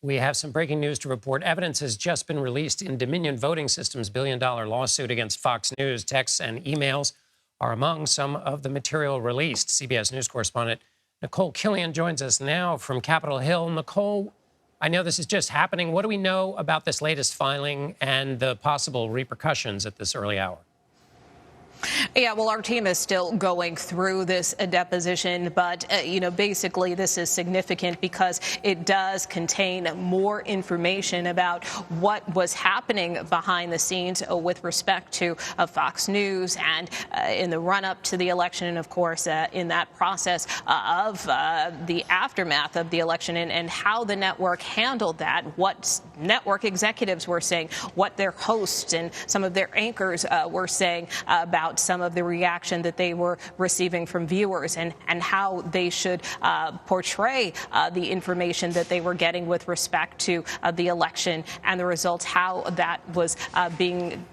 We have some breaking news to report. Evidence has just been released in Dominion Voting Systems' billion-dollar lawsuit against Fox News. Texts and emails are among some of the material released. CBS News correspondent Nikole Killion joins us now from Capitol Hill. Nikole, I know this is just happening. What do we know about this latest filing and the possible repercussions at this early hour? Yeah, well, our team is still going through this deposition, but, basically this is significant because it does contain more information about what was happening behind the scenes with respect to Fox News and in the run-up to the election and, of course, in that process of the aftermath of the election and how the network handled that, what network executives were saying, what their hosts and some of their anchors were saying about some of the reaction that they were receiving from viewers and how they should portray the information that they were getting with respect to the election and the results, how that was being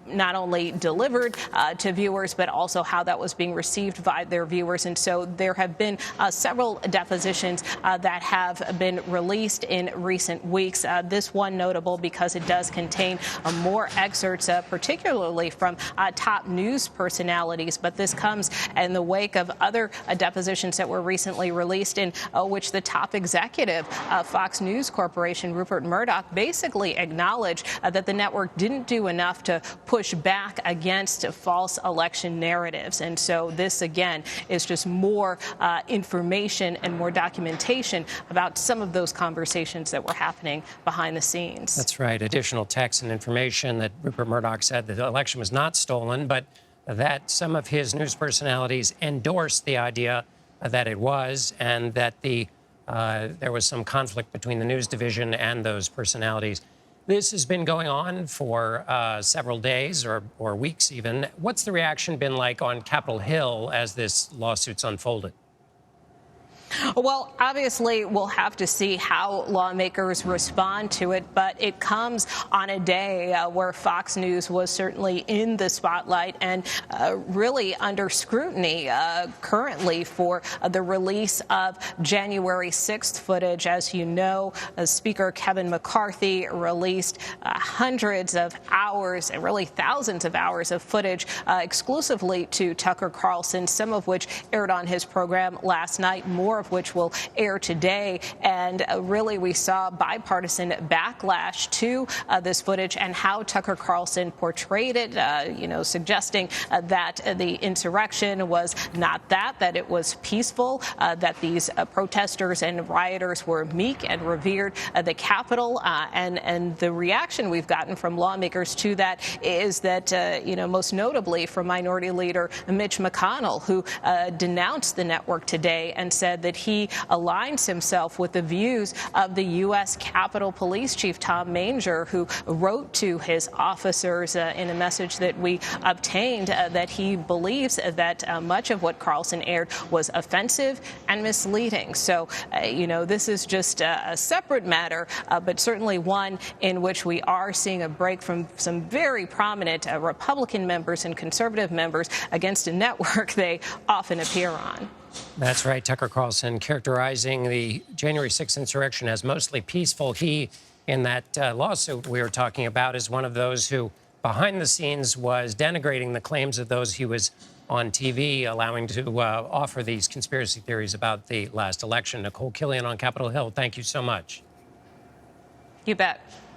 not only delivered to viewers, but also how that was being received by their viewers. And so there have been several depositions that have been released in recent weeks. This one notable because it does contain more excerpts, particularly from top news personalities. But this comes in the wake of other depositions that were recently released in which the top executive of Fox News Corporation, Rupert Murdoch, basically acknowledged that the network didn't do enough to push back against false election narratives. And so this, again, is just more information and more documentation about some of those conversations that were happening behind the scenes. That's right. Additional text and information that Rupert Murdoch said that the election was not stolen, but that some of his news personalities endorsed the idea that it was, and that there was some conflict between the news division and those personalities. This has been going on for several days or weeks even. What's the reaction been like on Capitol Hill as this lawsuit's unfolded? Well, obviously, we'll have to see how lawmakers respond to it, but it comes on a day where Fox News was certainly in the spotlight and really under scrutiny currently for the release of January 6th footage. As you know, Speaker Kevin McCarthy released hundreds of hours and really thousands of hours of footage exclusively to Tucker Carlson, some of which aired on his program last night, more of which will air today. And really, we saw bipartisan backlash to this footage and how Tucker Carlson portrayed it, suggesting that the insurrection was not that it was peaceful, that these protesters and rioters were meek and revered the Capitol. And the reaction we've gotten from lawmakers to that is that, most notably from Minority Leader Mitch McConnell, who denounced the network today and said that he aligns himself with the views of the U.S. Capitol Police Chief Tom Manger, who wrote to his officers in a message that we obtained that he believes that much of what Carlson aired was offensive and misleading. So, this is just a separate matter, but certainly one in which we are seeing a break from some very prominent Republican members and conservative members against a network they often appear on. That's right. Tucker Carlson characterizing the January 6th insurrection as mostly peaceful. He, in that lawsuit we were talking about, is one of those who, behind the scenes, was denigrating the claims of those he was on TV, allowing to offer these conspiracy theories about the last election. Nikole Killion on Capitol Hill, thank you so much. You bet.